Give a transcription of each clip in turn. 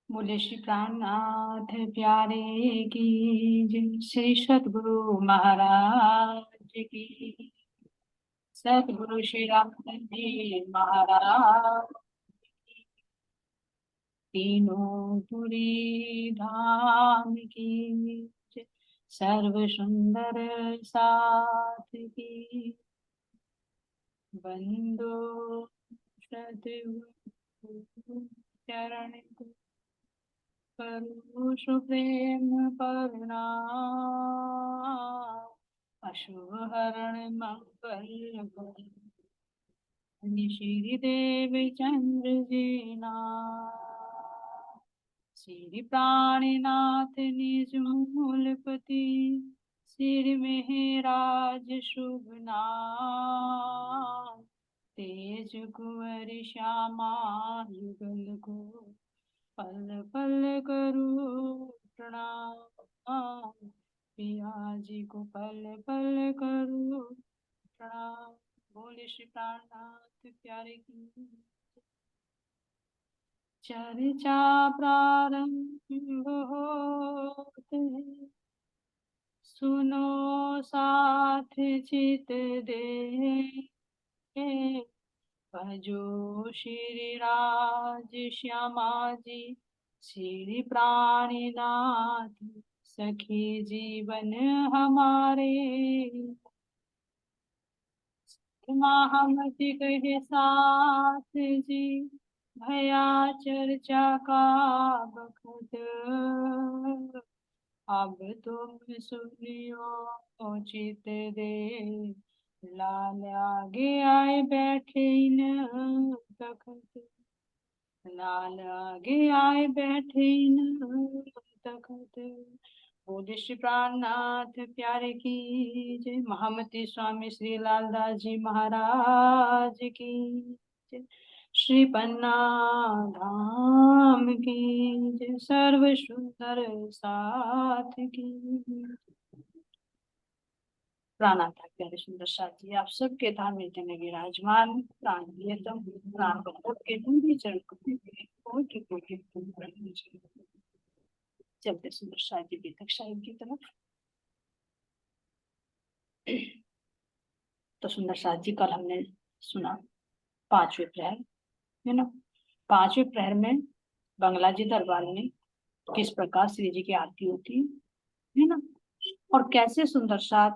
बोले श्री प्राणनाथ प्यारे की जय। श्री सतगुरु महाराज की। सतगुरु श्री रामचंद्र जी महाराज की। तीनों पुरी धाम की जय। सर्व सुंदर साथ की। बंदो सतगुरु चरण करुष प्रेम करुणा। अशुभ हरण मंगल श्री देव चंद्र जीना। श्री प्राणीनाथ निज मूलपति। सिर में राज शुभ नाम। तेज कुंवर श्यामा युगल को। पल पल करूं प्रणाम। पिया जी को पल पल करूं प्रणाम। बोले श्री प्राणनाथ प्यारे की। चर्चा प्रारंभ होते सुनो साथ चित दे। भजो श्री राज श्यामा जी। श्री प्राणीनाथ सखी जीवन हमारे। महामति कहे साथ जी। भया चर्चा का बखत। अब तुम सुनियो चित दे। लाल आगे आए बैठे न तखत। लाल आगे आए बैठे न तखत। बोले श्री प्राणनाथ प्यारे की जय। महामती स्वामी श्री लालदास जी महाराज की जय। श्री पन्ना धाम की जय। सर्व सुंदर साथ की। प्राणाता प्यारे सुंदर साथ जी आप सबके धाम में जने विराजमान प्राण प्रियतम प्राण बखोट के दूरी चरण कोटि चलते सुंदर साथ जी बेतक साहिब की तरफ। तो सुंदर साथ जी कल हमने सुना पांचवें प्रहर है ना। पांचवें प्रहर में बंगला जी दरबार में किस प्रकार श्री जी की आरती होती है ना। और कैसे सुंदर साथ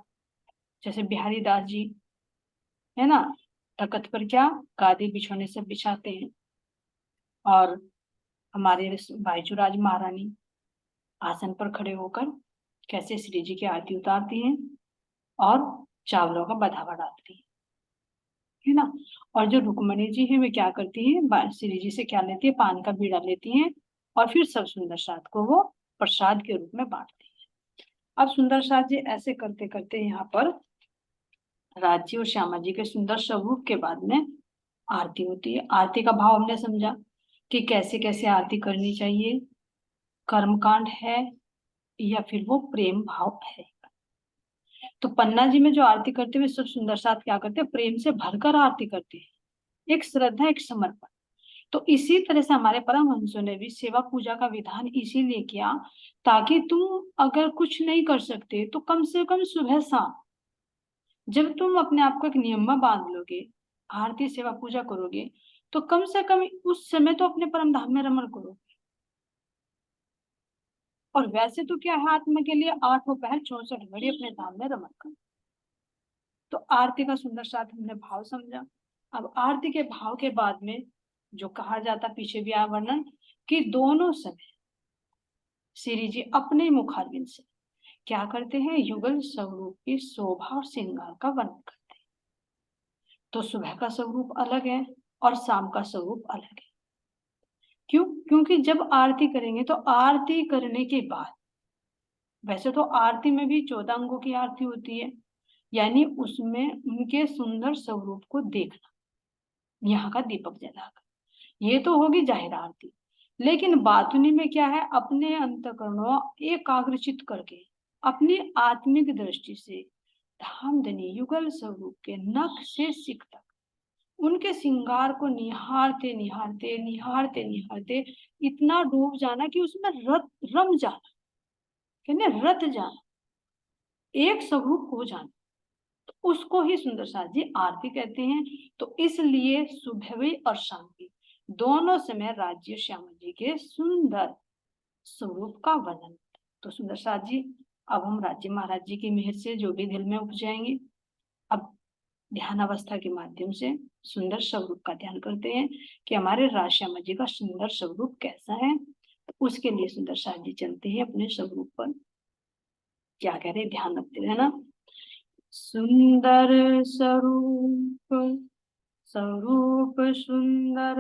जैसे बिहारी दास जी है ना तखत पर क्या गादी बिछोने से बिछाते हैं। और हमारे भाईचूराज महारानी आसन पर खड़े होकर कैसे श्री जी की आरती उतारती हैं और चावलों का बधावा डालती है ना। और जो रुक्मणी जी है वे क्या करती है श्री जी से क्या लेती है पान का बीड़ा लेती हैं और फिर सब सुंदर साथ को वो प्रसाद के रूप में बांटती है। अब सुंदर साथ जी ऐसे करते करते यहाँ पर राजी और श्यामा जी के सुंदर स्वरूप के बाद में आरती होती है। आरती का भाव हमने समझा कि कैसे कैसे आरती करनी चाहिए। कर्मकांड है या फिर वो प्रेम भाव है। तो पन्ना जी में जो आरती करते हुए सब सुंदर साथ क्या करते हैं प्रेम से भरकर आरती करते हैं। एक श्रद्धा एक समर्पण। तो इसी तरह से हमारे परमहंसों ने भी सेवा पूजा का विधान इसीलिए किया ताकि तुम अगर कुछ नहीं कर सकते तो कम से कम सुबह शाम जब तुम अपने आप को एक नियम में बांध लोगे आरती सेवा पूजा करोगे तो कम से कम उस समय तो अपने परम धाम में रमण करो। और वैसे तो क्या है आत्मा के लिए 8 पहर 64 घड़ी अपने धाम में रमण करो। तो आरती का सुंदर साथ हमने भाव समझा। अब आरती के भाव के बाद में जो कहा जाता पीछे भी वर्णन कि दोनों समय श्री जी अपने मुखारविंद से क्या करते हैं युगल स्वरूप की शोभा और श्रृंगार का वर्णन करते हैं। तो सुबह का स्वरूप अलग है और शाम का स्वरूप अलग है। क्यों? क्योंकि जब आरती करेंगे तो आरती करने के बाद वैसे तो आरती में भी 14 अंगों की आरती होती है यानी उसमें उनके सुंदर स्वरूप को देखना यहाँ का दीपक जलाकर ये तो होगी जाहिर आरती। लेकिन बातुनी में क्या है अपने अंतकरणों एकाग्रचित करके अपनी आत्मिक दृष्टि से धामधनी युगल स्वरूप के नख से सिख तक उनके श्रृंगार को निहारते निहारते निहारते निहारते इतना डूब जाना कि उसमें रम जाना, कहने रत जाना, एक स्वरूप हो जाना, तो उसको ही सुंदर साज जी आरती कहते हैं। तो इसलिए सुबह भी और शाम भी दोनों समय राज्य श्यामा जी के सुंदर स्वरूप का वर्णन। तो सुंदर साज जी, अब हम राज्य महाराज जी की मेहर से जो भी दिल में उपजाएंगे, अब ध्यान अवस्था के माध्यम से सुंदर स्वरूप का ध्यान करते हैं कि हमारे राज श्यामा जी का सुंदर स्वरूप कैसा है। तो उसके लिए सुंदर साज जी चलते हैं अपने स्वरूप पर, क्या कह रहे ध्यान रखते हैं ना। सुंदर स्वरूप, स्वरूप सुंदर,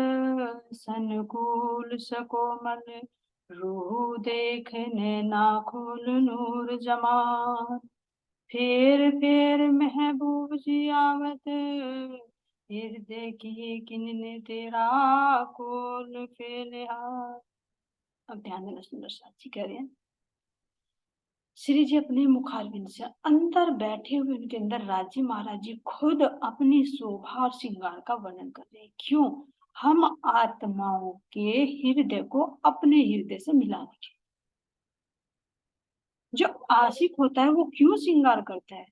सनकुल सकोमल, रूह देखने नाखुल नूर जमाल, फेर फेर महबूब जी आवत, हृदय की किन्ने तेरा कोल फेले हाथ। अब ध्यान देना, सुंदर साथ जी कह रहे हैं, श्री जी अपने मुखारविंद से अंदर बैठे हुए उनके अंदर राज्य महाराज जी खुद अपनी शोभा और श्रृंगार का वर्णन कर रहे हैं। क्यों? हम आत्माओं के हृदय को अपने हृदय से मिलाने के। जो आशिक होता है वो क्यों श्रृंगार करता है?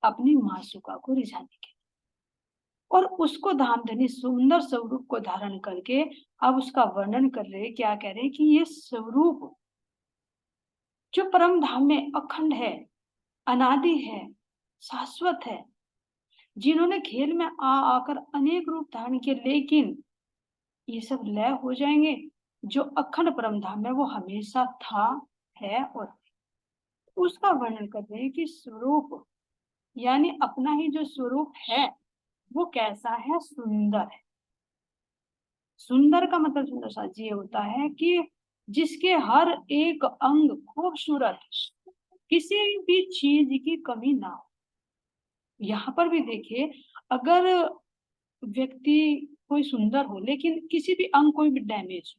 अपनी मासूका को रिझाने के, और उसको धामधनी सुंदर स्वरूप को धारण करके अब उसका वर्णन कर रहे हैं। क्या कह रहे हैं कि ये स्वरूप जो परम धाम में अखंड है, अनादि है, शाश्वत है, जिन्होंने खेल में आकर अनेक रूप धारण किए, लेकिन ये सब लय हो जाएंगे। जो अखंड परम धाम है वो हमेशा था, है और उसका वर्णन कर रहे हैं कि स्वरूप यानी अपना ही जो स्वरूप है वो कैसा है? सुंदर है। सुंदर का मतलब सुंदर साथ ये होता है कि जिसके हर एक अंग खूबसूरत, किसी भी चीज की कमी ना हो। यहाँ पर भी देखिए, अगर व्यक्ति कोई सुंदर हो लेकिन किसी भी अंग कोई भी डैमेज,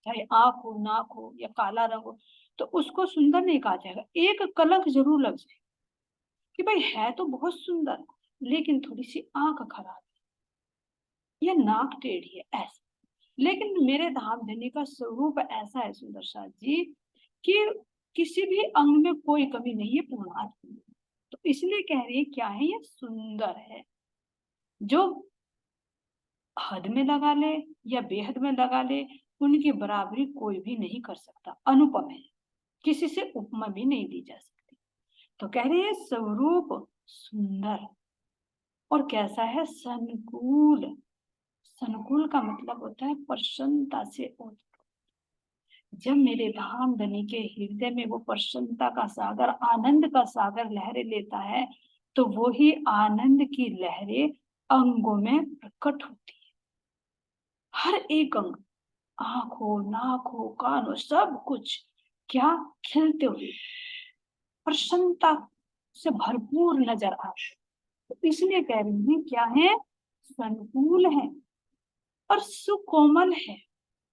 चाहे आंख हो, नाक हो या काला रंग हो, तो उसको सुंदर नहीं कहा जाएगा। एक कलंक जरूर लग जाए कि भाई है तो बहुत सुंदर लेकिन थोड़ी सी आंख खराब है या नाक टेढ़ी है, ऐसा। लेकिन मेरे धाम धनी का स्वरूप ऐसा है सुंदर साथ जी कि किसी भी अंग में कोई कमी नहीं है, पूर्णात्म। तो इसलिए कह रही है क्या है? ये सुंदर है। जो हद में लगा ले या बेहद में लगा ले, उनकी बराबरी कोई भी नहीं कर सकता, अनुपम है, किसी से उपमा भी नहीं दी जा सकती। तो कह रही है स्वरूप सुंदर, और कैसा है? सनकूल। सनकुल का मतलब होता है प्रसन्नता से ओत। जब मेरे धाम धनी के हृदय में वो प्रसन्नता का सागर, आनंद का सागर लहरें लेता है, तो वो ही आनंद की लहरें अंगों में प्रकट होती है। हर एक अंग, आंख हो, नाक हो, कान हो, सब कुछ क्या खिलते हुए प्रसन्नता से भरपूर नजर आ रहे। तो इसलिए कह रही है क्या है? संकुल है और सुकोमल है।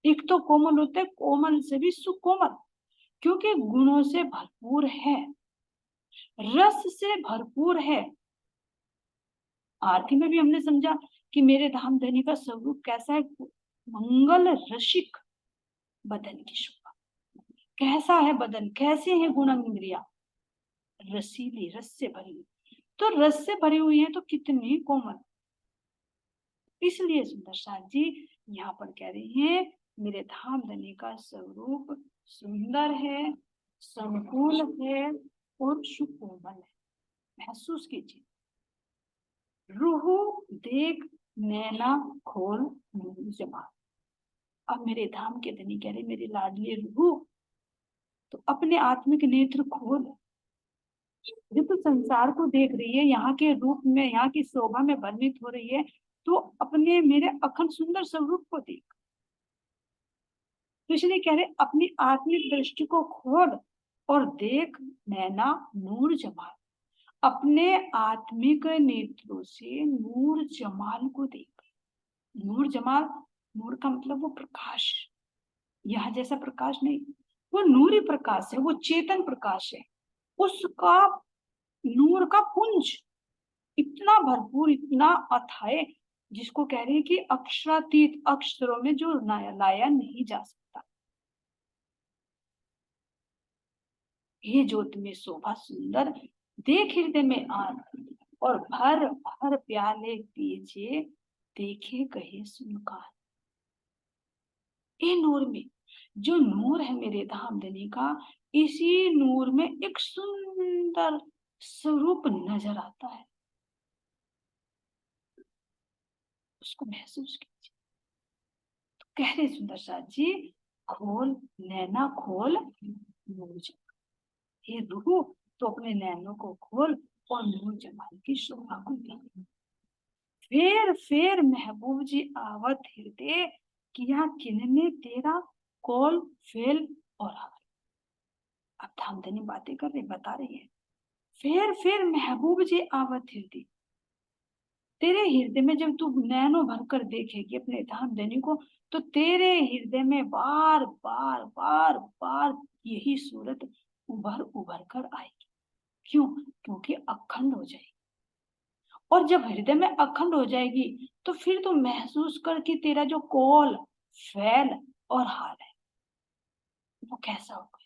एक तो कोमल होते, कोमल से भी सुकोमल, क्योंकि गुणों से भरपूर है, रस से भरपूर है। आरती में भी हमने समझा कि मेरे धाम धनी का स्वरूप कैसा है? मंगल रसिक बदन की शोभा। कैसा है बदन? कैसे है गुण इंद्रिया? रसीली, रस से भरी हुई। तो रस से भरी हुई है तो कितनी कोमल। इसलिए सुंदर साथ जी यहाँ पर कह रही हैं मेरे धाम धनी का स्वरूप सुंदर है, संकुल है और सुकोमल है। महसूस कीजिए, रूह देख नैना खोल नूर जमा। अब मेरे धाम के धनी कह रहे मेरी लाडली रूह, तो अपने आत्मिक नेत्र खोल। जब तो संसार को देख रही है, यहाँ के रूप में, यहाँ की शोभा में वर्णित हो रही है, तो अपने मेरे अखंड सुंदर स्वरूप को देख। तो इसलिए कह रहे अपनी आत्मिक दृष्टि को खोल और देख नैना नूर जमाल। अपने आत्मिक नेत्रों से नूर जमाल को देख। नूर जमाल, नूर का मतलब वो प्रकाश, यह जैसा प्रकाश नहीं, वो नूरी प्रकाश है, वो चेतन प्रकाश है। उसका नूर का पुंज इतना भरपूर, इतना अथाय जिसको कह रहे हैं कि अक्षरातीत, अक्षरों में जो लाया नहीं जा सकता। हे ज्योत में शोभा सुंदर, देख हृदय में आन, और भर भर प्याले पीछे, देखे कहे सुनकार। ए नूर में, जो नूर है मेरे धाम धनी का, इसी नूर में एक सुंदर स्वरूप नजर आता है, उसको महसूस कीजिए। तो कह रहे सुंदर साथ जी, खोल नैना खोल नूर जमाल। हे रूह, तो अपने नैनों को खोल और नूर जमाल की शोभा को देख। फेर महबूब जी आवत हृदय, किया किनने तेरा कौल फेल और हाल। अब धामधनी बातें कर रही, बता रही है, फिर महबूब जी आवत हृदय, तेरे हृदय में जब तू नैनो भरकर देखेगी अपने धामधनी को, तो तेरे हृदय में बार बार बार बार यही सूरत उभर उभर कर आएगी। क्यों? क्योंकि अखंड हो जाएगी। और जब हृदय में अखंड हो जाएगी, तो फिर तो महसूस कर कि तेरा जो कौल फैल और हाल है वो कैसा होगा।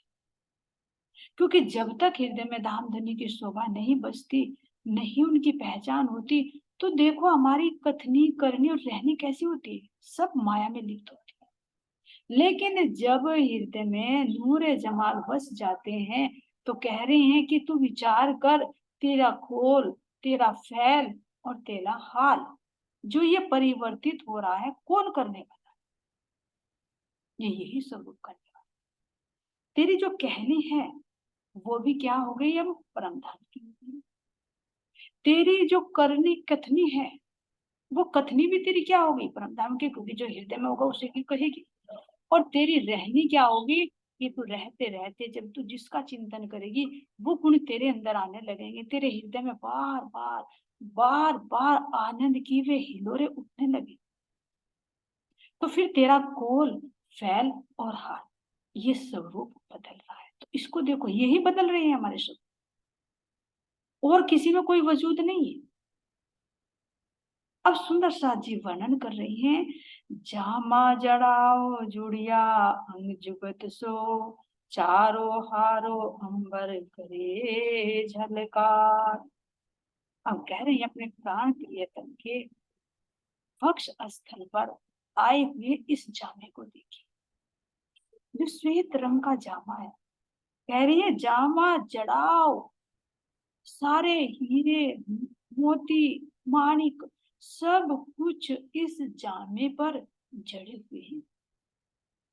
क्योंकि जब तक हृदय में धामधनी की शोभा नहीं बसती, नहीं उनकी पहचान होती, तो देखो हमारी कथनी करनी और रहनी कैसी होती है, सब माया में लिप्त होती है। लेकिन जब हृदय में नूरे जमाल बस जाते हैं, तो कह रहे हैं कि तू विचार कर, तेरा खोल, तेरा फैल और तेरा हाल, जो ये परिवर्तित हो रहा है, कौन करने वाला? ये यही स्वरूप करने वाला। तेरी जो कहनी है वो भी क्या हो गई, अब परम धाम की। तेरी जो करनी कथनी है, वो कथनी भी तेरी क्या होगी, परम धाम की, क्योंकि जो हृदय में होगा उसे की कहेगी। और तेरी रहनी क्या होगी, कि तू रहते रहते जब तू जिसका चिंतन करेगी, वो गुण तेरे अंदर आने लगेंगे, तेरे हृदय में बार बार बार बार आनंद की वे हिलोरे उठने लगे। तो फिर तेरा कोल फैल और हाल, ये स्वरूप बदल रहा है। तो इसको देखो, यही बदल रहे हैं हमारे स्वरूप, और किसी में कोई वजूद नहीं है। अब सुंदर साथ जी वर्णन कर रही हैं, जामा जड़ाओ जुड़िया अंग जुगत सो, चारो हारो अंबर करे झलकार। अब कह रही हैं अपने प्राण प्रियतम के वक्ष स्थल पर आए हुए इस जामे को देखिए, जो श्वेत रंग का जामा है। कह रही है जामा जड़ाओ, सारे हीरे मोती माणिक सब कुछ इस जामे पर जड़े हुए हैं।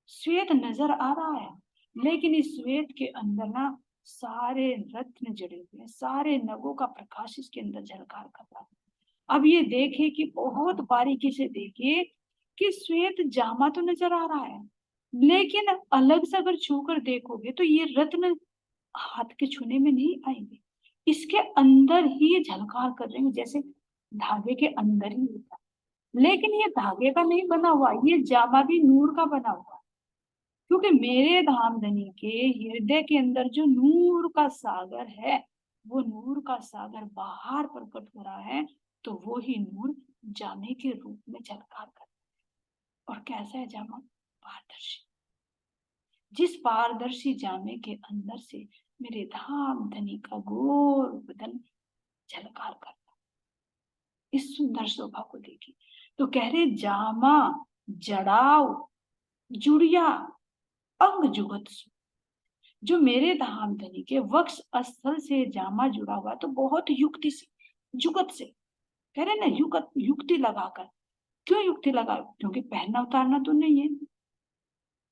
श्वेत नजर आ रहा है, लेकिन इस श्वेत के अंदर ना सारे रत्न जड़े हुए हैं, सारे नगों का प्रकाश इसके अंदर झलकार कर रहा है। अब ये देखे कि बहुत बारीकी से देखिए कि श्वेत जामा तो नजर आ रहा है, लेकिन अलग से अगर छू कर देखोगे तो ये रत्न हाथ के छूने में नहीं आएंगे, इसके अंदर ही ये झलकार कर रहे हैं, जैसे धागे के अंदर ही होता है। लेकिन ये धागे का नहीं बना हुआ, ये जामा भी नूर का बना हुआ है। क्योंकि मेरे धामधनी के हृदय के अंदर जो नूर का सागर है, वो नूर का सागर बाहर प्रकट हो रहा है, तो वो ही नूर जामे के रूप में झलकार कर। और कैसा है जामा? पारदर्शी। जिस पारदर्शी जामे के अंदर से मेरे धाम धनी का गोर बदन झलकार करता, इस सुंदर शोभा को देखिए। तो कह रहे जामा जड़ाव जुड़िया अंग जुगत सो, जो मेरे धाम धनी के वक्ष स्थल से जामा जुड़ा हुआ, तो बहुत युक्ति से, जुगत से, कह रहे ना युगत, युक्ति लगाकर। क्यों युक्ति लगा? क्योंकि पहनना उतारना तो नहीं है,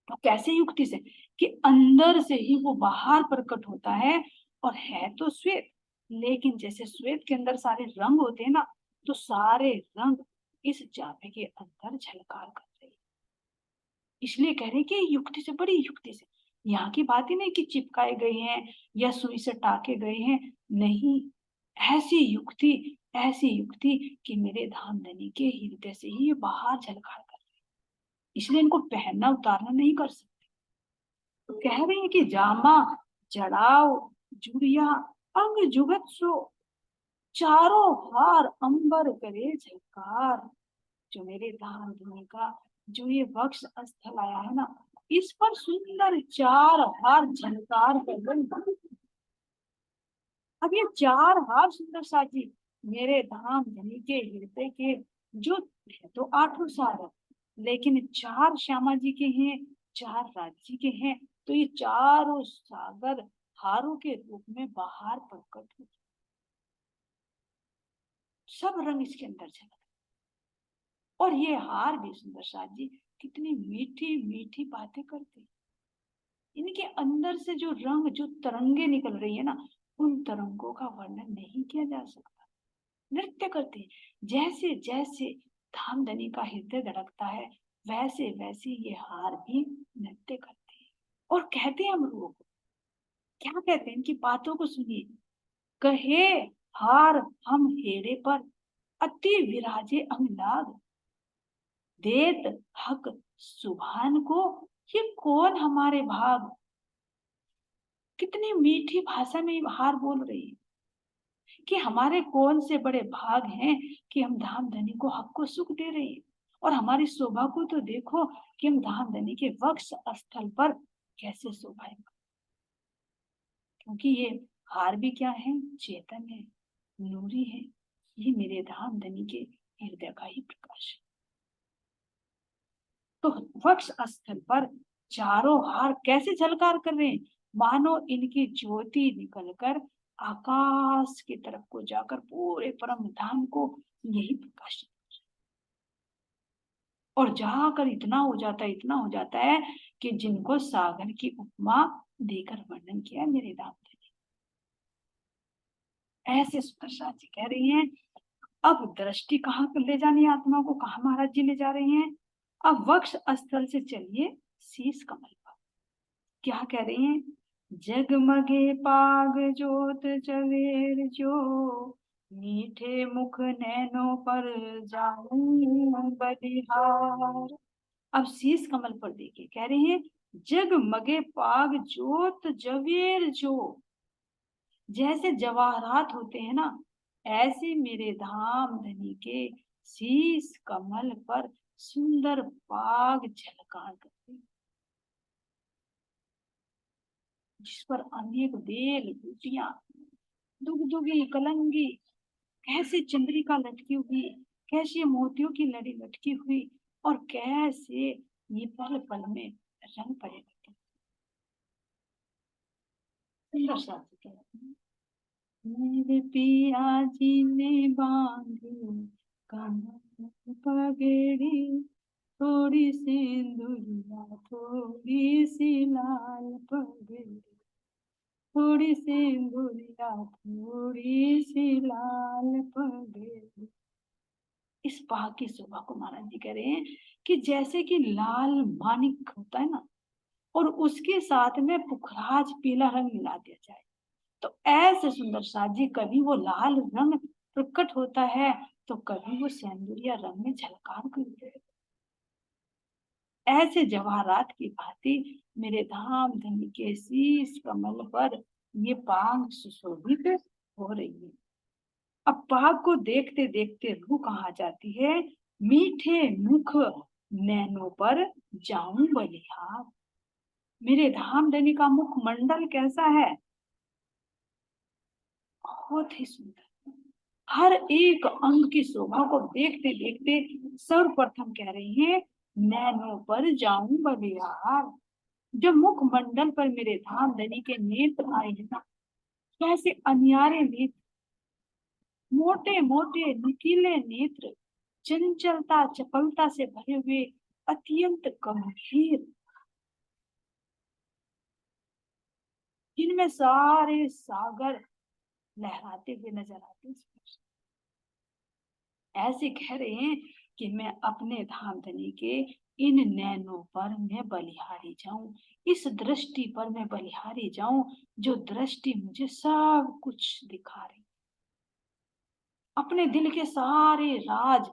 तो कैसे युक्ति से, कि अंदर से ही वो बाहर प्रकट होता है। और है तो श्वेत, लेकिन जैसे श्वेत के अंदर सारे रंग होते हैं ना, तो सारे रंग इस जामे के अंदर झलकार कर रहे हैं। इसलिए कह रहे हैं कि युक्ति से, बड़ी युक्ति से। यहाँ की बात ही नहीं कि चिपकाए गए हैं या सुई से टाके गए हैं, नहीं, ऐसी युक्ति, ऐसी युक्ति कि मेरे धाम धनी के हृदय से ही ये बाहर झलकार कर रहे हैं। इसलिए इनको पहनना उतारना नहीं कर सकते। तो कह रहे हैं कि जामा जड़ाओ जुड़िया अंग जुगत सो, चारों हार अंबर करे झलकार। जो मेरे धाम धुनी का जो ये वक्ष स्थल आया है ना, इस पर सुंदर 4 हार झनकार कर रहे। अब ये 4 हार सुंदर साजी मेरे धाम धनी के हृदय के जो है तो 8 सार है, लेकिन 4 श्यामा जी के हैं, 4 राज्य के हैं, तो ये चारों सागर हारों के रूप में बाहर प्रकट हो, सब रंग इसके अंदर झलक। और ये हार भी सुंदर साजी कितनी मीठी मीठी बातें करते, इनके अंदर से जो रंग जो तरंगे निकल रही है ना, उन तरंगों का वर्णन नहीं किया जा सकता। नृत्य करते हैं, जैसे जैसे धामधनी का हृदय धड़कता है, वैसे वैसे ये हार भी नृत्य करते हैं। और कहते हैं हम लोग क्या कहते हैं, इनकी बातों को सुनिए। कहे हार हम हेड़े पर अति विराजे अंगलाग, देत हक सुभान को ये कौन हमारे भाग। कितनी मीठी भाषा में हार बोल रही है कि हमारे कौन से बड़े भाग हैं कि हम धामधनी को हक को सुख दे रहे हैं। और हमारी शोभा को तो देखो कि हम धामधनी के वक्ष स्थल पर कैसे शोभाएंगे, क्योंकि ये हार भी क्या है, चेतन है, नूरी है। ये मेरे धामधनी के हृदय का ही प्रकाश है। तो वक्ष स्थल पर चारों हार कैसे झलकार कर रहे हैं, मानो इनकी ज्योति निकलकर आकाश की तरफ को जाकर पूरे परम धाम को यही प्रकाशित, और जाकर इतना हो जाता है, इतना हो जाता है कि जिनको सागर की उपमा देकर वर्णन किया मेरे धाम ने। ऐसे सुंदर शाह जी कह रही हैं, अब दृष्टि कहाँ ले जानी है आत्मा को, कहाँ महाराज जी ले जा रहे हैं। अब वक्ष स्थल से चलिए शीश कमल पर। क्या कह रहे हैं, जगमगे पाग जोत जवेर जो, मीठे मुख नैनों पर जाऊं बलिहार। अब शीश कमल पर देखिए, कह रहे हैं जगमगे पाग जोत जवेर जो, जैसे जवाहरात होते हैं ना, ऐसे मेरे धाम धनी के शीश कमल पर सुंदर पाग झलकार करते, जिस पर अनेक बेल बूटियां दुगदुगी कलंगी कैसे चंद्रिका लटकी हुई, कैसे मोतियों की लड़ी लटकी हुई, और कैसे ये पल पल में रंग परिवर्तन। सुंदर सा मेरे पिया जी ने बांधी कमर पगड़ी, थोड़ी सिंदूरिया थोड़ी सी लाल पगड़ी, थोड़ी सिंदूरिया थोड़ी सी लाल पगड़ी। इस बाग की शोभा को महाराज जी कह रहे हैं कि जैसे कि लाल मानिक होता है ना, और उसके साथ में पुखराज पीला रंग मिला दिया जाए, तो ऐसे सुंदर साज जी कभी वो लाल रंग प्रकट होता है, तो कभी वो सेंदुरिया रंग में झलकार करते हैं। ऐसे जवाहरात की भांति मेरे धाम धनी के शीश कमल पर ये पाग सुशोभित हो रही है। अब पाग को देखते देखते रूह कहाँ जाती है, मीठे मुख नैनों पर जाऊं बलिहार। मेरे धाम धनी का मुख मंडल कैसा है, बहुत ही सुंदर। हर एक अंग की शोभा को देखते देखते सर्वप्रथम कह रही हैं, नैनों पर जाऊं बलिहार। जो मुख मंडल पर मेरे धाम धनी के नेत्र आए हैं ना, कैसे अनियारे नेत्र, मोटे मोटे नुकीले नेत्र, चंचलता चपलता से भरे हुए, अत्यंत गंभीर, जिनमें सारे सागर लहराते हुए नजर आते हैं। ऐसे कह रहे हैं कि मैं अपने धाम धनी के इन नैनों पर मैं बलिहारी जाऊं, इस दृष्टि पर मैं बलिहारी जाऊं, जो दृष्टि मुझे सब कुछ दिखा रही, अपने दिल के सारे राज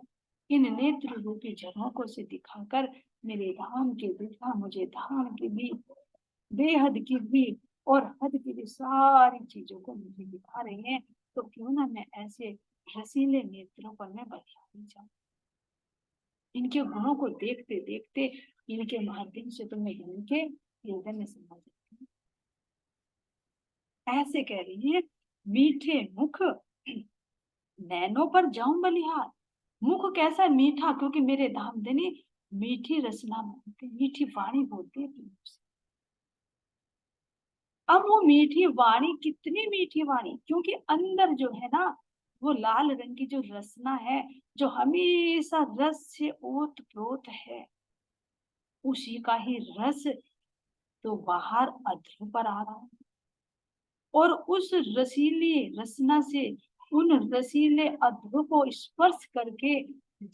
इन नेत्र रूपी झरोकों से दिखाकर मेरे धाम के दिखा मुझे धाम की भी, बेहद की भी और हद की भी सारी चीजों को मुझे दिखा रहे हैं। तो क्यों ना मैं ऐसे रसीले नेत्रों पर मैं बलिहारी जाऊं। इनके गुणों को देखते देखते इनके माध्यम से तुम्हें इनके हृदय में समा जाती है। ऐसे कह रही है, मीठे मुख नैनों पर जाऊं बलिहार। मुख कैसा मीठा, क्योंकि मेरे धामधनी मीठी रसना बोलते, मीठी वाणी बोलते हैं प्रेम से। अब वो मीठी वाणी, कितनी मीठी वाणी, क्योंकि अंदर जो है ना वो लाल रंग की जो रसना है, जो हमेशा रस से ओत प्रोत है, उसी का ही रस तो बाहर अधर पर आ रहा है। और उस रसीली रसना से, उन रसीले अधरों को स्पर्श करके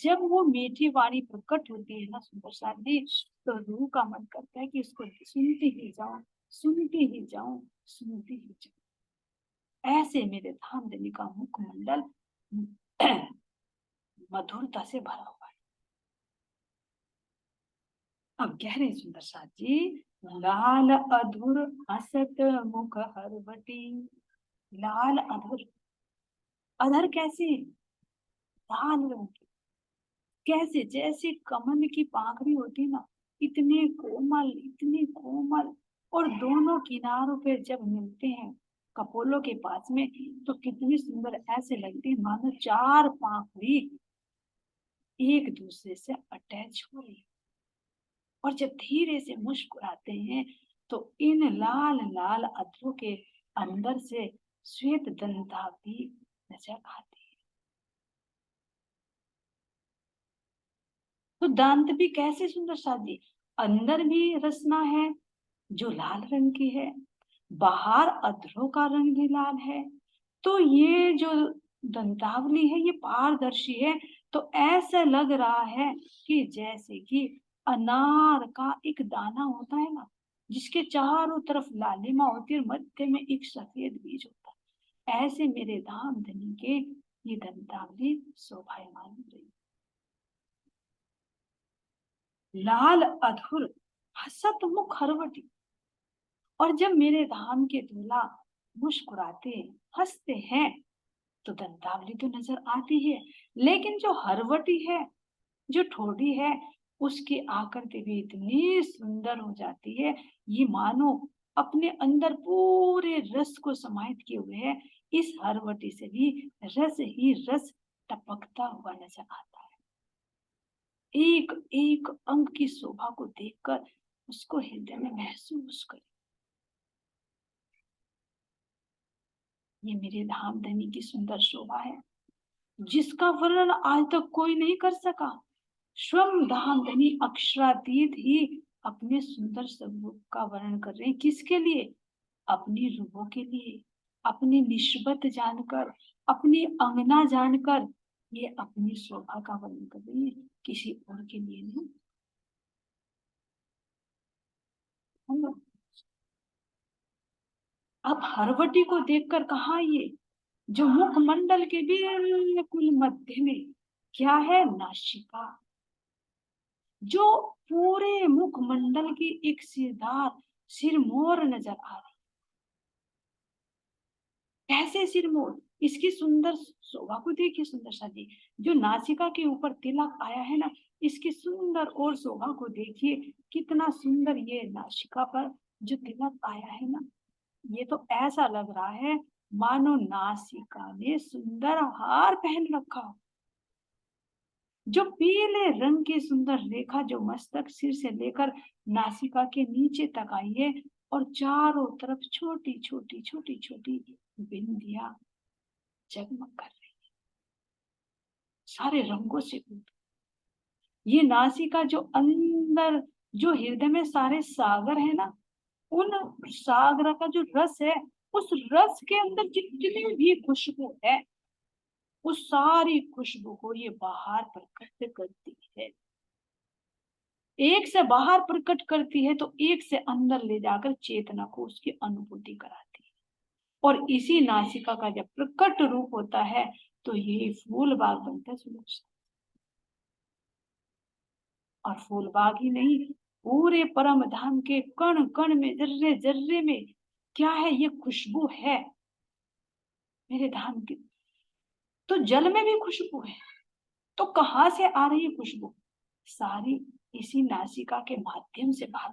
जब वो मीठी वाणी प्रकट होती है ना सुंदर शादी, तो रूह का मन करता है कि इसको सुनती ही जाऊं, सुनती ही जाऊं, सुनती ही जाऊं। ऐसे मेरे धामधनी का मुखमंडल मधुरता से भरा हुआ है। अब कह रहे सुंदर साथ जी, लाल अधुर हसत मुख हरवटी। लाल अधर, अधर कैसे, लाल रंग की, कैसे जैसे कमल की पाखड़ी होती ना, इतने कोमल, इतने कोमल। और दोनों किनारों पे जब मिलते हैं कपोलों के पास में, तो कितनी सुंदर ऐसे लगती है मानो चार पाखड़ी एक दूसरे से अटैच हो रही। और जब धीरे से मुस्कुराते हैं तो इन लाल लाल अधरों के अंदर से श्वेत दंता भी नजर आती है। तो दांत भी कैसे सुंदर साजी, अंदर भी रसना है जो लाल रंग की है, बाहर अधरों का रंग भी लाल है। तो ये जो दंतावली है ये पारदर्शी है। तो ऐसा लग रहा है कि जैसे कि अनार का एक दाना होता है ना, जिसके चारों तरफ लालिमा होती है, मध्य में एक सफेद बीज होता है। ऐसे मेरे धाम धनी के ये दंतावली शोभायमान हो रही। लाल अधुर हसत मुख हरवटी। और जब मेरे धाम के दूल्हा मुस्कुराते हंसते हैं तो दंतावली तो नजर आती है, लेकिन जो हरवटी है, जो ठोड़ी है, उसकी आकृति भी इतनी सुंदर हो जाती है, ये मानो अपने अंदर पूरे रस को समाहित किए हुए है। इस हरवटी से भी रस ही रस टपकता हुआ नजर आता है। एक एक अंग की शोभा को देखकर उसको हृदय में महसूस कर, ये मेरे धामधनी की सुंदर शोभा है, जिसका वर्णन आज तक कोई नहीं कर सका। स्वयं धामधनी अक्षरातीत ही अपने सुंदर स्वरूप का वर्णन कर रहे हैं। किसके लिए? अपनी रूहों के लिए, अपनी निस्बत जानकर, अपनी अंगना जानकर ये अपनी शोभा का वर्णन कर रही है, किसी और के लिए नहीं। अब हरवटी को देखकर कहा, ये जो मुखमंडल के बिल्कुल मध्य में क्या है, नासिका, जो पूरे मुखमंडल की एक सिरदार सिरमौर नजर आ रही। कैसे सिरमौर, इसकी सुंदर शोभा को देखिए सुंदर सा जी, जो नासिका के ऊपर तिलक आया है ना, इसकी सुंदर और शोभा को देखिए, कितना सुंदर ये नासिका पर जो तिलक आया है ना, ये तो ऐसा लग रहा है मानो नासिका ने सुंदर हार पहन रखा हो। जो पीले रंग की सुंदर रेखा जो मस्तक सिर से लेकर नासिका के नीचे तक आई है, और चारों तरफ छोटी छोटी छोटी छोटी बिंदिया जगमग कर रही है सारे रंगों से। ये नासिका जो अंदर, जो हृदय में सारे सागर है ना, उन सागर का जो रस है, उस रस के अंदर जितनी भी खुशबू है, उस सारी खुशबू को ये बाहर प्रकट करती है। एक से बाहर प्रकट करती है तो एक से अंदर ले जाकर चेतना को उसकी अनुभूति कराती है। और इसी नासिका का जब प्रकट रूप होता है तो यही फूल बाग बनता है सुरेश। और फूल बाग ही नहीं, पूरे परम धाम के कण कण में, जर्रे जर्रे में क्या है, ये खुशबू है मेरे धाम की। तो जल में भी खुशबू है, तो कहां से आ रही है खुशबू? सारी इसी नासिका के माध्यम से बाहर।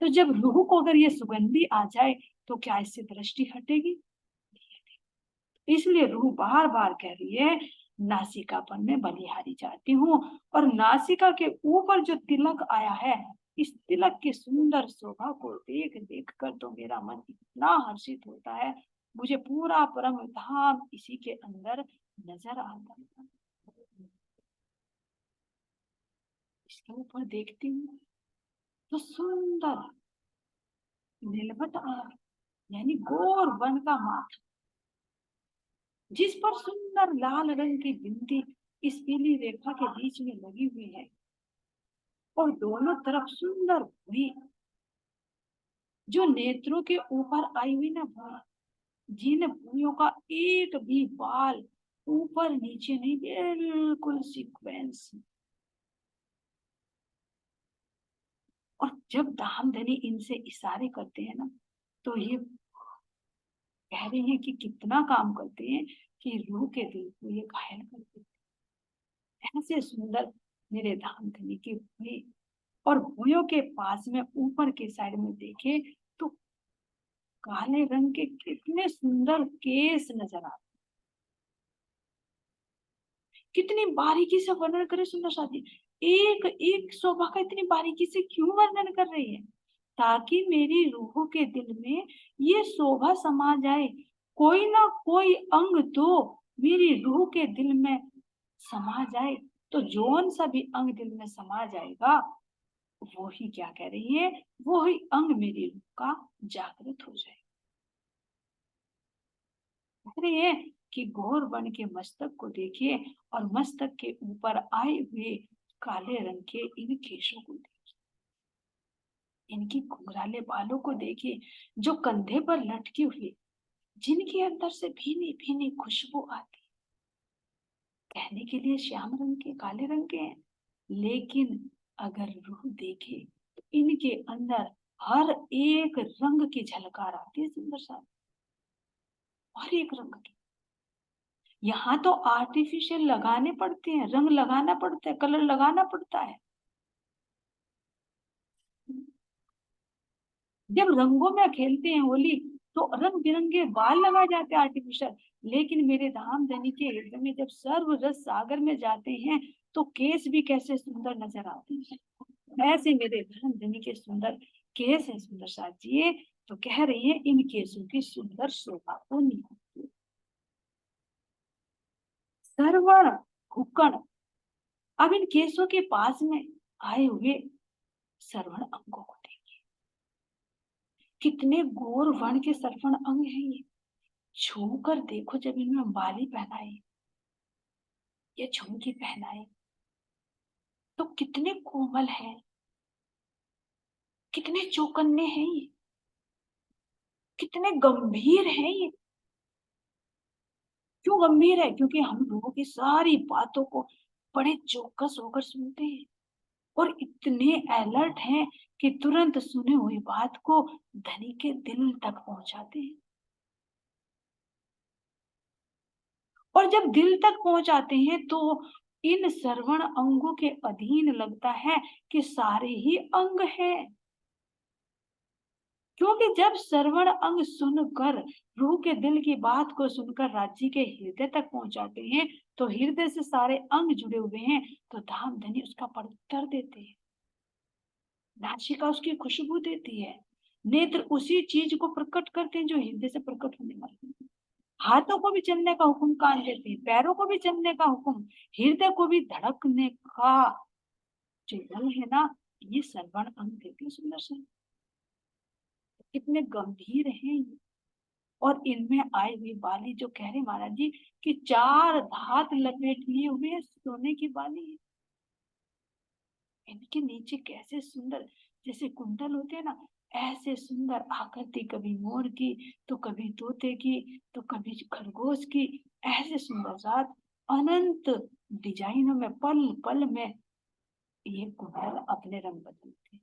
तो जब रूह को अगर ये सुगंधी आ जाए तो क्या इससे दृष्टि हटेगी? इसलिए रूह बार बार कह रही है नासिका पर मैं बलिहारी चाहती हूँ। और नासिका के ऊपर जो तिलक आया है, इस तिलक की सुंदर शोभा को देख देख कर तो मेरा मन इतना हर्षित होता है, मुझे पूरा परम धाम इसी के अंदर नजर आता है। इसके ऊपर देखती हूँ तो सुंदर नीलवत आग यानी गोर वन का माथा, जिस पर सुंदर लाल रंग की बिंदी इस पीली रेखा के बीच में लगी हुई है, और दोनों तरफ सुंदर भुई, जो नेत्रों के ऊपर आई हुई ना भुई, जिन भुइयों का एक भी बाल ऊपर नीचे नहीं, बिल्कुल सीक्वेंस। और जब धामधनी इनसे इशारे करते हैं ना, तो ये कह रहे हैं कि कितना काम करते हैं कि रूह के दिल को ये घायल कर देते हैं। ऐसे सुंदर मेरे धामधनी की भुई, और भुइयों के पास में ऊपर के साइड में देखे तो काले रंग के कितने सुंदर केस नजर आते, कितनी बारीकी से वर्णन करे सुंदर साथी। एक एक शोभा का इतनी बारीकी से क्यों वर्णन कर रही है? ताकि मेरी रूह के दिल में ये शोभा समा जाए। कोई ना कोई अंग तो मेरी रूह के दिल में समा जाए, तो जौन सा भी अंग दिल में समा जाएगा वो ही क्या कह रही है, वो ही अंग मेरी रूह का जागृत हो जाए। कह रही है कि घोर वन के मस्तक को देखिए, और मस्तक के ऊपर आए हुए काले रंग के इन केशों को देखिए, इनकी घुंघराले बालों को देखिए, जो कंधे पर लटकी हुई, जिनके अंदर से भीनी भीनी खुशबू आती। कहने के लिए श्याम रंग के, काले रंग के हैं, लेकिन अगर रूह देखे तो इनके अंदर हर एक रंग की झलकार आती है, सुंदर सा हर एक रंग की। यहाँ तो आर्टिफिशियल लगाने पड़ते हैं, रंग लगाना पड़ता है, कलर लगाना पड़ता है। जब रंगों में खेलते हैं होली तो रंग बिरंगे बाल लगाए जाते हैं आर्टिफिशियल, लेकिन मेरे धामधनी के हृदय में जब सर्व रस सागर में जाते हैं तो केस भी कैसे सुंदर नजर आते हैं। ऐसे मेरे धामधनी के सुंदर केस है सुंदर साथ जी। तो कह रही है इन केसों की सुंदर शोभा को निहारती सरवण हुक्कड़। अब इन केसों के पास में आए हुए सरवण अंगों को देखिए, कितने गौर वर्ण के सरवण अंग हैं ये। छू कर देखो, जब इनमें बाली पहनाई या झुमकी पहनाई तो कितने कोमल हैं, कितने चौकन्ने हैं ये, कितने गंभीर हैं ये। क्यों गंभीर है? क्योंकि हम लोगों की सारी बातों को बड़े चौकस होकर सुनते हैं, और इतने अलर्ट हैं कि तुरंत सुनी हुई बात को धनी के दिल तक पहुंचाते हैं। और जब दिल तक पहुंचाते हैं तो इन श्रवण अंगों के अधीन लगता है कि सारे ही अंग हैं। क्योंकि जब श्रवण अंग सुनकर, रूह के दिल की बात को सुनकर राज्य के हृदय तक पहुंचाते हैं, तो हृदय से सारे अंग जुड़े हुए हैं, तो धाम धनी उसका प्रत्युत्तर देते हैं, नासिका उसकी खुशबू देती है, नेत्र उसी चीज को प्रकट करते हैं जो हृदय से प्रकट होने वाली है। हाथों को भी चलने का हुक्म कान देते हैं, पैरों को भी चलने का हुक्म, हृदय को भी धड़कने का जो बल है ना, ये श्रवण अंग देते हैं। सुंदर से कितने गंभीर हैं ये। और इनमें आई हुई बाली, जो कह रहे महाराज जी कि चार धात लपेट लिए हुए सोने की बाली है, इनके नीचे कैसे सुंदर जैसे कुंडल होते हैं ना, ऐसे सुंदर आकृति, कभी मोर की तो कभी तोते की तो कभी खरगोश की, ऐसे सुंदर साथ अनंत डिजाइनों में पल पल में ये कुंडल अपने रंग बदलते हैं।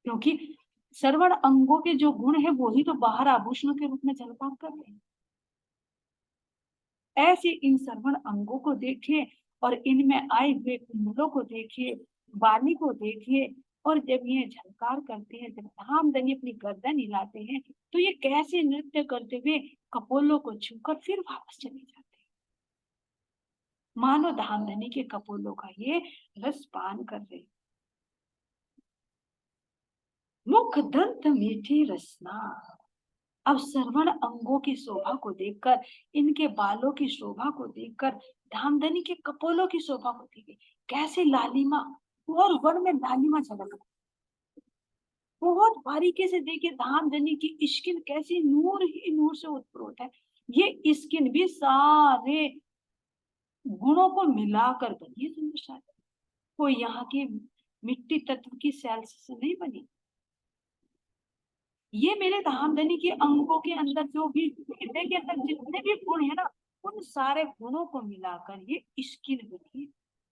क्योंकि श्रवण अंगों के जो गुण है वो ही तो बाहर आभूषणों के रूप में झलकार कर रहे हैं। ऐसे इन श्रवण अंगों को देखें, और इनमें आए हुए कुंडलों को देखिए, वाणी को देखिए, और जब ये झलकार करते हैं, जब धामधनी अपनी गर्दन हिलाते हैं, तो ये कैसे नृत्य करते हुए कपोलों को छूकर फिर वापस चले जाते हैं, मानो धामधनी के कपोलों का ये रस पान कर रहे। मुख दंत मीठी रसना। अब श्रवण अंगों की शोभा को देखकर, इनके बालों की शोभा को देखकर, धामधनी के कपोलों की शोभा को देखकर कैसे लालिमा और वन में लालिमा झलक रही। बहुत बारीकी से देखिए धामधनी की स्किन कैसी नूर ही नूर से उत्प्रोत है। ये स्किन भी सारे गुणों को मिलाकर बनी है सुंदर शादी। कोई यहाँ की मिट्टी तत्व की सेल्स से नहीं बनी। ये मेरे धामधनी के अंगों के अंदर जो भी हृदय के अंदर जितने भी गुण है ना, उन सारे गुणों को मिलाकर ये स्किन बनी है।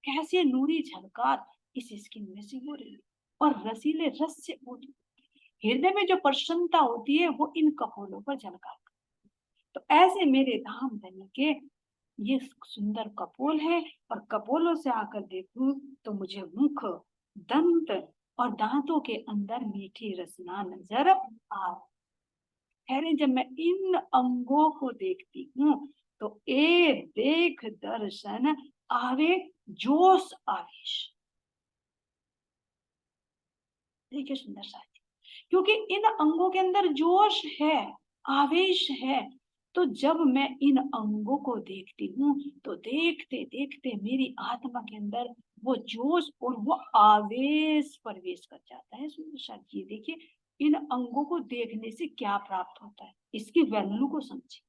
कैसे नूरी झलकार इस स्किन में से हो रही है, और रसीले रस से हृदय में जो प्रसन्नता होती है वो इन कपोलों पर झलकार। तो ऐसे मेरे धामधनी के ये सुंदर कपोल है, और कपोलों से आकर देखूं तो मुझे मुख, दंत और दांतों के अंदर मीठी रसना नजर आ। ठहरे, जब मैं इन अंगों को देखती हूँ तो ए देख दर्शन आवे जोश आवेश। देखिए सुंदर साथी, क्योंकि इन अंगों के अंदर जोश है, आवेश है। तो जब मैं इन अंगों को देखती हूँ तो देखते देखते मेरी आत्मा के अंदर वो जोश और वो आवेश प्रवेश कर जाता है। सुंदर साथी, देखिए इन अंगों को देखने से क्या प्राप्त होता है, इसकी वैल्यू को समझिए।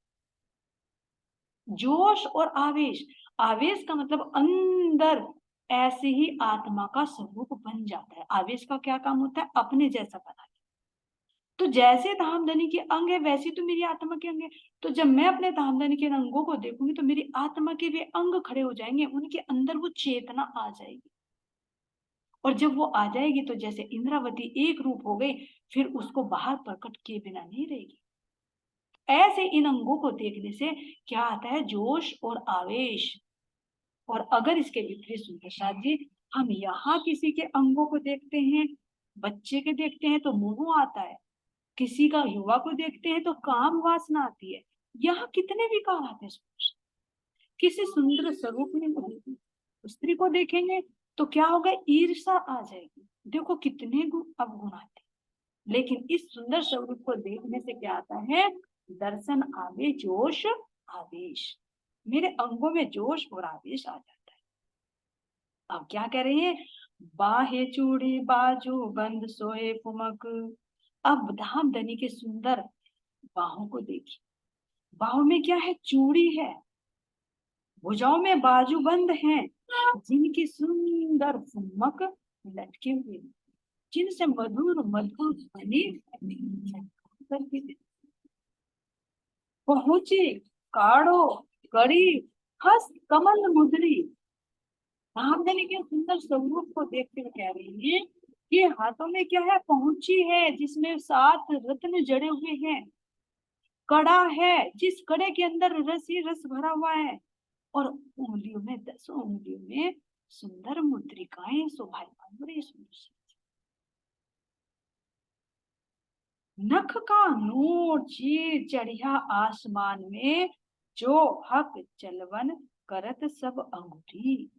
जोश और आवेश, आवेश का मतलब अंदर ऐसे ही आत्मा का स्वरूप बन जाता है। आवेश का क्या काम होता है, अपने जैसा बना। तो जैसे धामधनी के अंग है वैसे तो मेरी आत्मा के अंग है। तो जब मैं अपने धामधनी के अंगों को देखूंगी तो मेरी आत्मा के वे अंग खड़े हो जाएंगे, उनके अंदर वो चेतना आ जाएगी। और जब वो आ जाएगी तो जैसे इंद्रावती एक रूप हो गई, फिर उसको बाहर प्रकट किए बिना नहीं रहेगी। ऐसे इन अंगों को देखने से क्या आता है, जोश और आवेश। और अगर इसके विपरीत सुंदर साथ जी, हम यहाँ किसी के अंगों को देखते हैं, बच्चे के देखते हैं तो मोह आता है, किसी का युवा को देखते हैं तो काम वासना आती है। यहाँ कितने विकार आते हैं। किसी सुंदर स्वरूप में स्त्री को देखेंगे तो क्या होगा, ईर्षा आ जाएगी। देखो कितने अवगुण आते हैं। लेकिन इस सुंदर स्वरूप को देखने से क्या आता है, दर्शन आवे जोश आवेश। मेरे अंगों में जोश और आवेश आ जाता है। अब क्या कह रहे हैं, बाहे चूड़ी बाजू बंद सोए फुमक। अब धामधनी के सुंदर बाहों को देखिए, बाहों में क्या है, चूड़ी है, भुजाओं में बाजूबंद हैं, जिनकी सुंदर फुमक लटके हुए, जिनसे मधुर मधुर ध्वनि करती थी। पहुंची काढ़ो कड़ी हस्त कमल मुद्री। धामधनी के सुंदर स्वरूप को देखते हुए कह रही है कि हाथों में क्या है, पहुंची है जिसमें 7 रत्न जड़े हुए हैं, कड़ा है जिस कड़े के अंदर रस ही रस भरा हुआ है, और उंगलियों में 10 उंगलियों में सुंदर मुद्रिकाएं शोभायमान हो रही। नख का नूर चीर चढ़िया आसमान में, जो हक चलवन करत सब अंगूठी।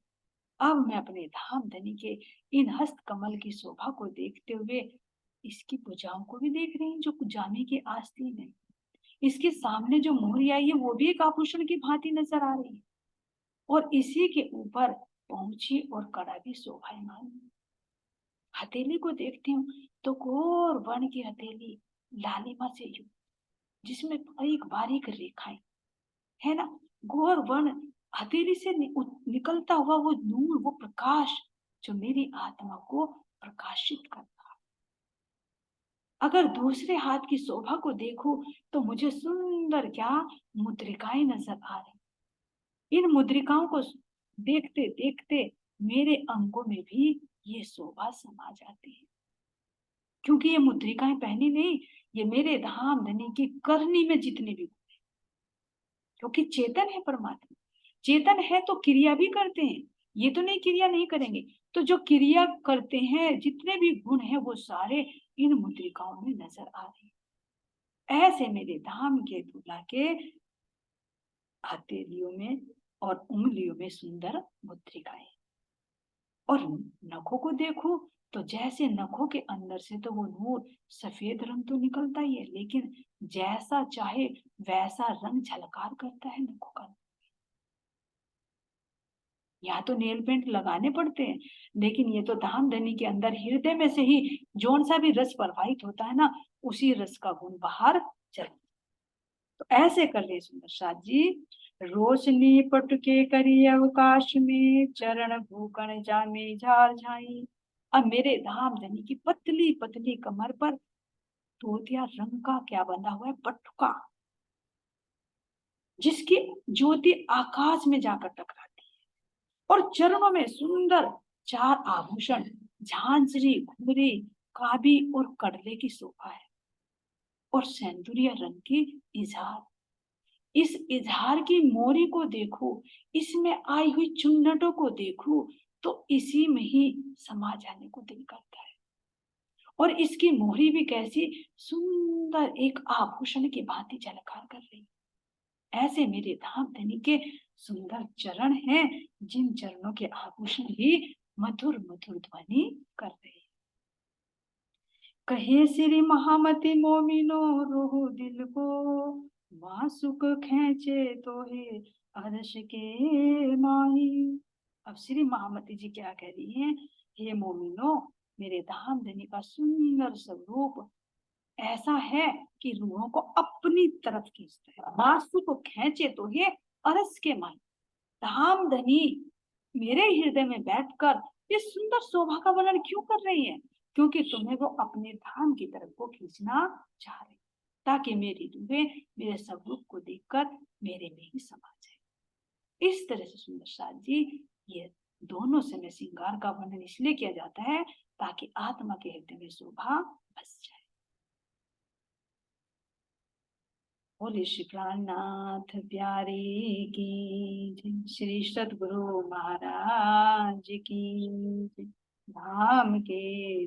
अब मैं अपने धामधनी के इन हस्त कमल की शोभा को देखते हुए इसकी भुजाओं को भी देख रही हूँ, जो जाने की आस्तीन है। इसके सामने जो मोहरी आई है वो भी एक आभूषण की भांति नजर आ रही है, और इसी के ऊपर पहुंची और कड़ा भी शोभायमान। हथेली को देखती हूँ तो घोर वन की हथेली, लालिमा से युक्त, जिसमें बारीक बारीक रेखाएं है ना, घोर वन हथेली से निकलता हुआ वो नूर, वो प्रकाश जो मेरी आत्मा को प्रकाशित करता है। अगर दूसरे हाथ की शोभा को देखूं तो मुझे सुंदर क्या मुद्रिकाएं नजर आ रही। इन मुद्रिकाओं को देखते देखते मेरे अंगों में भी ये शोभा समा जाती है, क्योंकि ये मुद्रिकाएं पहनी नहीं, ये मेरे धामधनी की करनी में जितने भी, क्योंकि चेतन है परमात्मा, चेतन है तो क्रिया भी करते हैं, ये तो नहीं क्रिया नहीं करेंगे। तो जो क्रिया करते हैं, जितने भी गुण हैं, वो सारे इन मुद्रिकाओं में नजर आ रहे हैं। ऐसे मेरे धाम के दूल्हा के हथेलियों में और उंगलियों में सुंदर मुद्रिकाएं। और नखों को देखो तो जैसे नखों के अंदर से तो वो नूर सफेद रंग तो निकलता ही है, लेकिन जैसा चाहे वैसा रंग झलकार करता है नखों का। यहाँ तो नेल पेंट लगाने पड़ते हैं, लेकिन ये तो धाम धनी के अंदर हृदय में से ही जौन सा भी रस प्रवाहित होता है ना, उसी रस का गुण बाहर चल। तो ऐसे कर ले सुंदर साथ जी। रोशनी पटके करी अवकाश में, चरण भूकण जामे झार झाई। अब मेरे धाम धनी की पतली पतली कमर पर तोतिया रंग का क्या बंधा हुआ है, पटुका, जिसकी ज्योति आकाश में जाकर टकराती है। और चरणों में सुंदर चार आभूषण, झांझरी, घुंघरी, काबी और कड़ले की शोभा है। और सेंदुरिया रंग की इजहार, इस इजहार की मोरी को देखो, इसमें आई हुई चुन्नटों को देखो, तो इसी में ही समा जाने को दिल करता है। और इसकी मोहरी भी कैसी सुंदर, एक आभूषण की भांति झलकार कर रही। ऐसे मेरे धाम धनी के सुंदर चरण हैं, जिन चरणों के आभूषण भी मधुर मधुर ध्वनि कर रहे हैं। कहे श्री महामती मोमिनो रोह दिल को, मासुक खेचे तो है अर्श के माही। अब श्री महामती जी क्या कह रही हैं, हे मोमिनो, मेरे धाम धनी का सुंदर स्वरूप ऐसा है कि रूहों को अपनी तरफ खींचता है। मासु को खेचे तो ये अरस के माही। धाम धनी मेरे हृदय में बैठकर इस सुंदर शोभा का वर्णन क्यों कर रही है, क्योंकि तुम्हें वो अपने धाम की तरफ को खींचना चाह रही, ताकि मेरी रूहें मेरे स्वरूप को देखकर मेरे में ही समा जाए। इस तरह से सुंदर साथ जी, ये दोनों समय श्रृंगार का वर्णन इसलिए किया जाता है ताकि आत्मा के हृदय में शोभा बस जाए। बोले श्री प्राणनाथ प्यारे की जय, श्री सद्गुरु महाराज की जय। धाम के